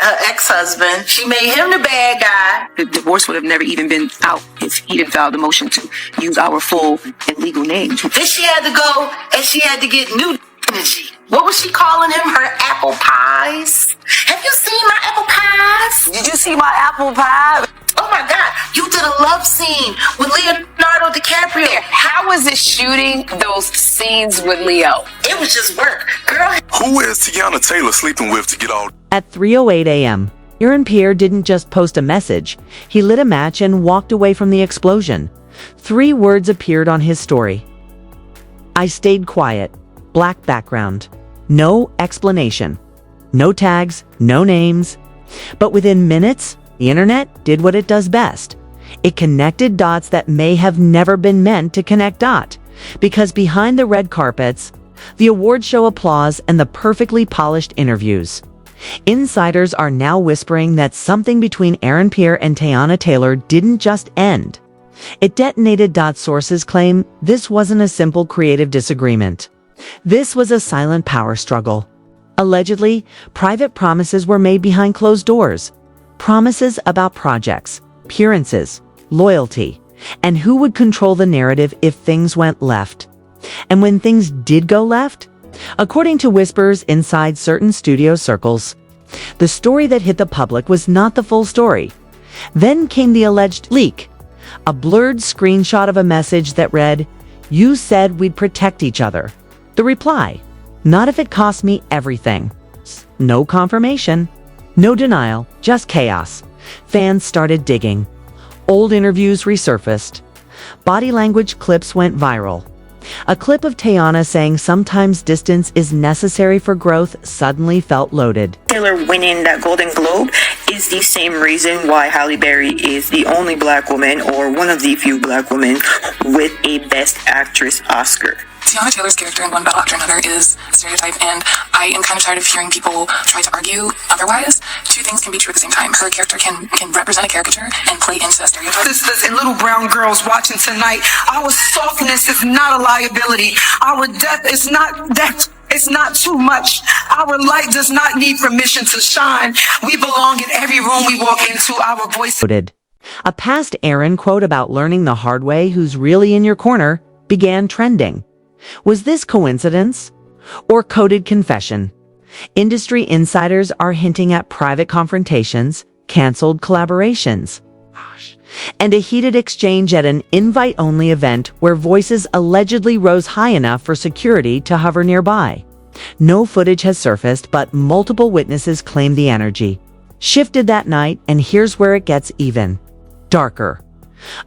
her ex-husband. She made him the bad guy. The divorce would have never even been out if he didn't file the motion to use our full and legal names. Then she had to go and she had to get new energy. What was she calling him? Her apple pies? Have you seen my apple pies? Did you see my apple pie? Oh my God, you did a love scene with Leonardo DiCaprio. How was it shooting those scenes with Leo? It was just work. Girl. Who is Teyana Taylor sleeping with to get all... At 3:08 a.m., Pierre didn't just post a message. He lit a match and walked away from the explosion. 3 words appeared on his story. I stayed quiet. Black background. No explanation. No tags, no names. But within minutes, the internet did what it does best. It connected dots that may have never been meant to connect dots. Because behind the red carpets, the award show applause and the perfectly polished interviews, insiders are now whispering that something between Pierre and Teyana Taylor didn't just end. It detonated. Sources claim this wasn't a simple creative disagreement. This was a silent power struggle. Allegedly, private promises were made behind closed doors. Promises about projects, appearances, loyalty, and who would control the narrative if things went left. And when things did go left, according to whispers inside certain studio circles, the story that hit the public was not the full story. Then came the alleged leak, a blurred screenshot of a message that read, "You said we'd protect each other." The reply, "Not if it cost me everything." No confirmation. No denial, just chaos. Fans started digging. Old interviews resurfaced. Body language clips went viral. A clip of Teyana saying sometimes distance is necessary for growth suddenly felt loaded. Taylor winning that Golden Globe is the same reason why Halle Berry is the only black woman or one of the few black women with a Best Actress Oscar. Teyana Taylor's character in one battle after another is a stereotype, and I am kind of tired of hearing people try to argue otherwise. 2 things can be true at the same time. Her character can represent a caricature and play into a stereotype. Sisters and little brown girls watching tonight, our softness is not a liability. Our death is not death. It's not too much. Our light does not need permission to shine. We belong in every room we walk into. Our voice. A past Aaron quote about learning the hard way who's really in your corner began trending. Was this coincidence or coded confession? Industry insiders are hinting at private confrontations, canceled collaborations, and a heated exchange at an invite-only event where voices allegedly rose high enough for security to hover nearby. No footage has surfaced, but multiple witnesses claim the energy shifted that night, and here's where it gets even darker.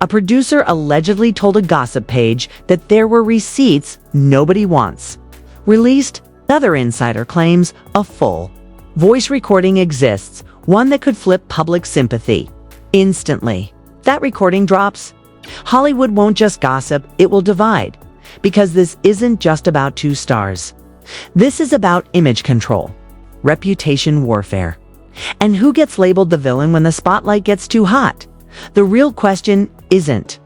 A producer allegedly told a gossip page that there were receipts nobody wants. Released, another insider claims a full voice recording exists, one that could flip public sympathy instantly. That recording drops. Hollywood won't just gossip, it will divide. Because this isn't just about 2 stars. This is about image control, reputation warfare. And who gets labeled the villain when the spotlight gets too hot? The real question isn't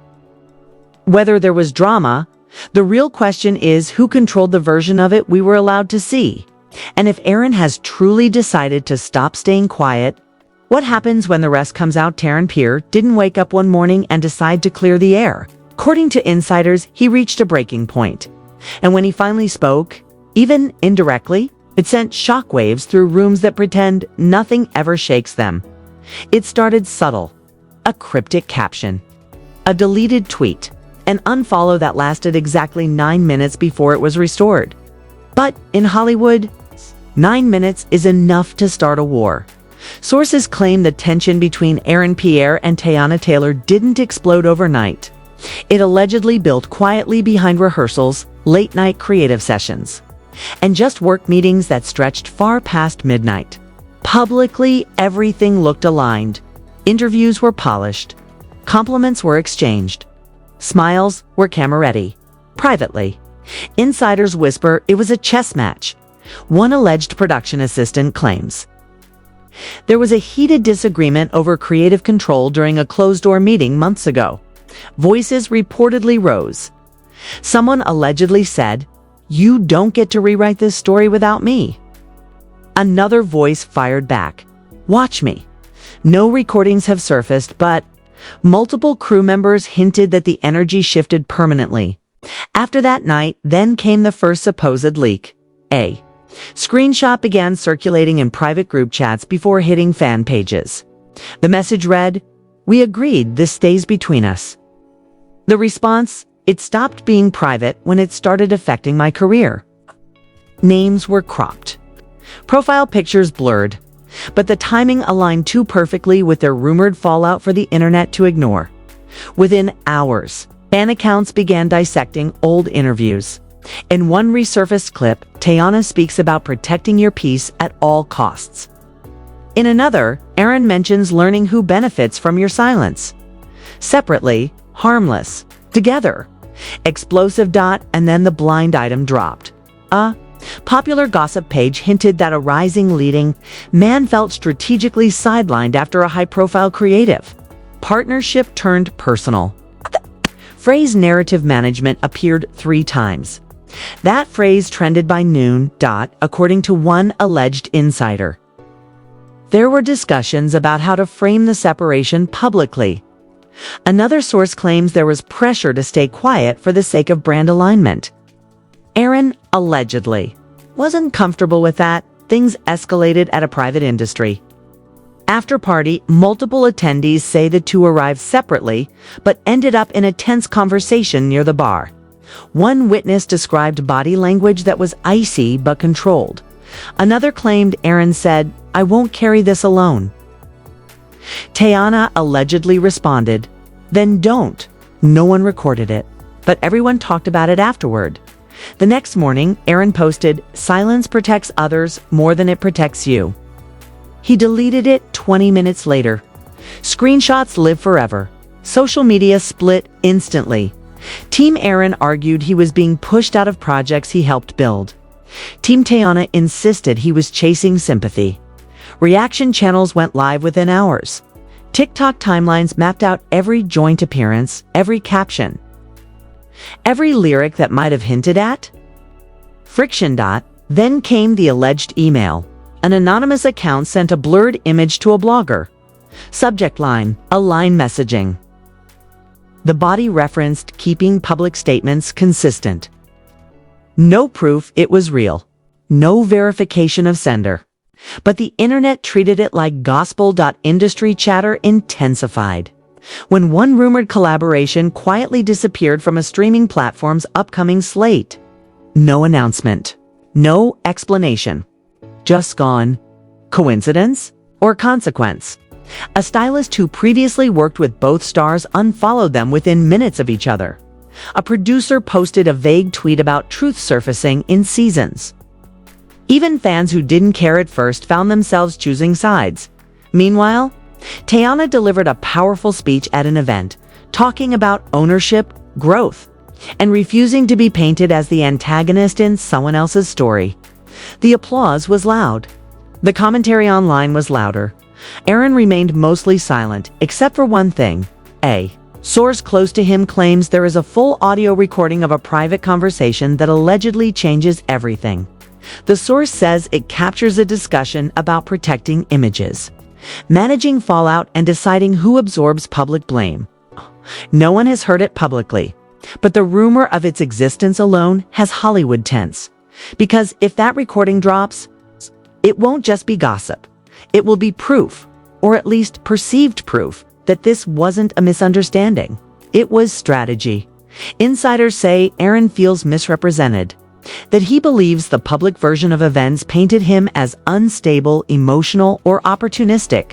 whether there was drama. The real question is who controlled the version of it we were allowed to see. And if Aaron has truly decided to stop staying quiet, what happens when the rest comes out? Pierre didn't wake up one morning and decide to clear the air. According to insiders, he reached a breaking point. And when he finally spoke, even indirectly, it sent shockwaves through rooms that pretend nothing ever shakes them. It started subtle. A cryptic caption, a deleted tweet, an unfollow that lasted exactly 9 minutes before it was restored. But in Hollywood, 9 minutes is enough to start a war. Sources claim the tension between Pierre and Teyana Taylor didn't explode overnight. It allegedly built quietly behind rehearsals, late-night creative sessions, and just work meetings that stretched far past midnight. Publicly, everything looked aligned. Interviews were polished. Compliments were exchanged. Smiles were camera-ready. Privately, insiders whisper it was a chess match. One alleged production assistant claims there was a heated disagreement over creative control during a closed-door meeting months ago. Voices reportedly rose. Someone allegedly said, "You don't get to rewrite this story without me." Another voice fired back. Watch me. No recordings have surfaced, but multiple crew members hinted that the energy shifted permanently. After that night, then came the first supposed leak. A screenshot began circulating in private group chats before hitting fan pages. The message read, "We agreed this stays between us." The response, "It stopped being private when it started affecting my career." Names were cropped. Profile pictures blurred. But the timing aligned too perfectly with their rumored fallout for the internet to ignore. Within hours, fan accounts began dissecting old interviews. In one resurfaced clip, Teyana speaks about protecting your peace at all costs. In another, Aaron mentions learning who benefits from your silence. Separately, harmless. Together, explosive. And then the blind item dropped. A popular gossip page hinted that a rising leading man felt strategically sidelined after a high-profile creative. Partnership turned personal. Phrase narrative management appeared 3 times. That phrase trended by noon. According to one alleged insider. There were discussions about how to frame the separation publicly. Another source claims there was pressure to stay quiet for the sake of brand alignment. Aaron, allegedly, wasn't comfortable with that. Things escalated at a private industry after party. Multiple attendees say the two arrived separately, but ended up in a tense conversation near the bar. One witness described body language that was icy but controlled. Another claimed Aaron said, "I won't carry this alone." Teyana allegedly responded, "Then don't." No one recorded it, but everyone talked about it afterward. The next morning, Aaron posted, "Silence protects others more than it protects you." He deleted it 20 minutes later. Screenshots live forever. Social media split instantly. Team Aaron argued he was being pushed out of projects he helped build. Team Teyana insisted he was chasing sympathy. Reaction channels went live within hours. TikTok timelines mapped out every joint appearance, every caption, every lyric that might have hinted at friction. Then came the alleged email. An anonymous account sent a blurred image to a blogger. Subject line, "Align messaging." The body referenced keeping public statements consistent. No proof it was real. No verification of sender. But the internet treated it like gospel. Industry chatter intensified when one rumored collaboration quietly disappeared from a streaming platform's upcoming slate. No announcement. No explanation. Just gone. Coincidence or consequence? A stylist who previously worked with both stars unfollowed them within minutes of each other. A producer posted a vague tweet about truth surfacing in seasons. Even fans who didn't care at first found themselves choosing sides. Meanwhile, Teyana delivered a powerful speech at an event, talking about ownership, growth, and refusing to be painted as the antagonist in someone else's story. The applause was loud. The commentary online was louder. Aaron remained mostly silent, except for one thing. A source close to him claims there is a full audio recording of a private conversation that allegedly changes everything. The source says it captures a discussion about protecting images, managing fallout, and deciding who absorbs public blame. No one has heard it publicly, but the rumor of its existence alone has Hollywood tense. Because if that recording drops, it won't just be gossip. It will be proof, or at least perceived proof, that this wasn't a misunderstanding. It was strategy. Insiders say Aaron feels misrepresented, that he believes the public version of events painted him as unstable, emotional, or opportunistic.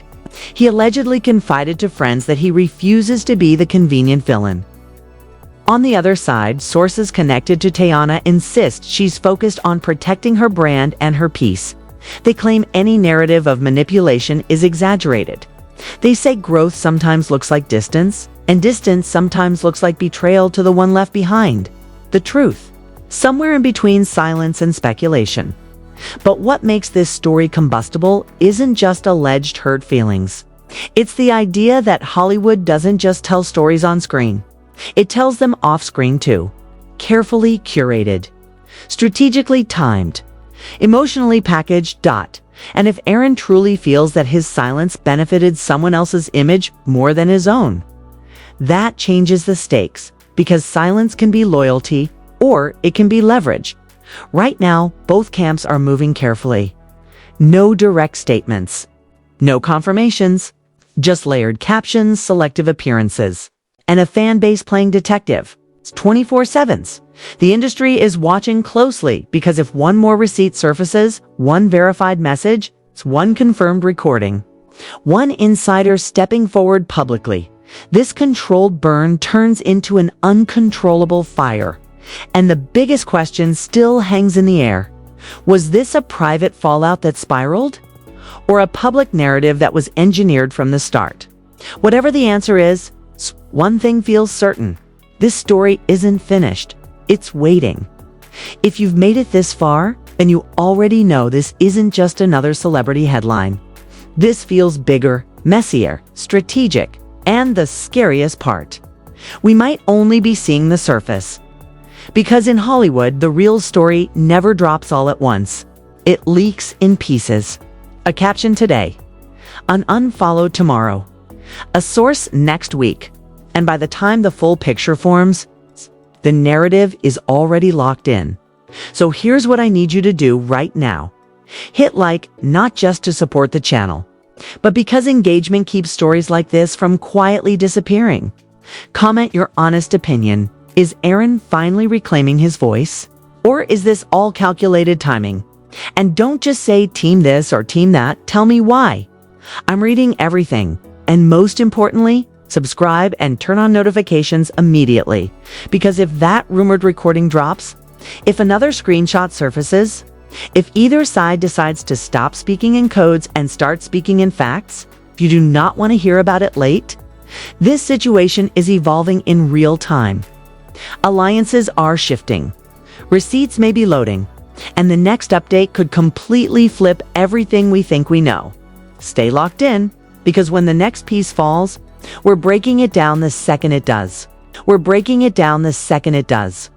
He allegedly confided to friends that he refuses to be the convenient villain. On the other side, sources connected to Teyana insist she's focused on protecting her brand and her peace. They claim any narrative of manipulation is exaggerated. They say growth sometimes looks like distance, and distance sometimes looks like betrayal to the one left behind. The truth, somewhere in between silence and speculation. But what makes this story combustible isn't just alleged hurt feelings. It's the idea that Hollywood doesn't just tell stories on screen. It tells them off-screen too. Carefully curated, strategically timed, emotionally packaged. And if Aaron truly feels that his silence benefited someone else's image more than his own, that changes the stakes, because silence can be loyalty or it can be leverage. Right now, both camps are moving carefully. No direct statements, no confirmations, just layered captions, selective appearances, and a fan base playing detective. It's 24/7s. The industry is watching closely, because if one more receipt surfaces, one verified message, it's one confirmed recording, one insider stepping forward publicly, this controlled burn turns into an uncontrollable fire. And the biggest question still hangs in the air. Was this a private fallout that spiraled? Or a public narrative that was engineered from the start? Whatever the answer is, one thing feels certain. This story isn't finished. It's waiting. If you've made it this far, then you already know this isn't just another celebrity headline. This feels bigger, messier, strategic, and the scariest part. We might only be seeing the surface. Because in Hollywood, the real story never drops all at once. It leaks in pieces. A caption today, an unfollow tomorrow, a source next week. And by the time the full picture forms, the narrative is already locked in. So here's what I need you to do right now. Hit like, not just to support the channel, but because engagement keeps stories like this from quietly disappearing. Comment your honest opinion. Is Aaron finally reclaiming his voice? Or is this all calculated timing? And don't just say team this or team that, tell me why. I'm reading everything. And most importantly, subscribe and turn on notifications immediately. Because if that rumored recording drops, if another screenshot surfaces, if either side decides to stop speaking in codes and start speaking in facts, if you do not want to hear about it late, this situation is evolving in real time. Alliances are shifting. Receipts may be loading, and the next update could completely flip everything we think we know. Stay locked in, because when the next piece falls, we're breaking it down the second it does. We're breaking it down the second it does.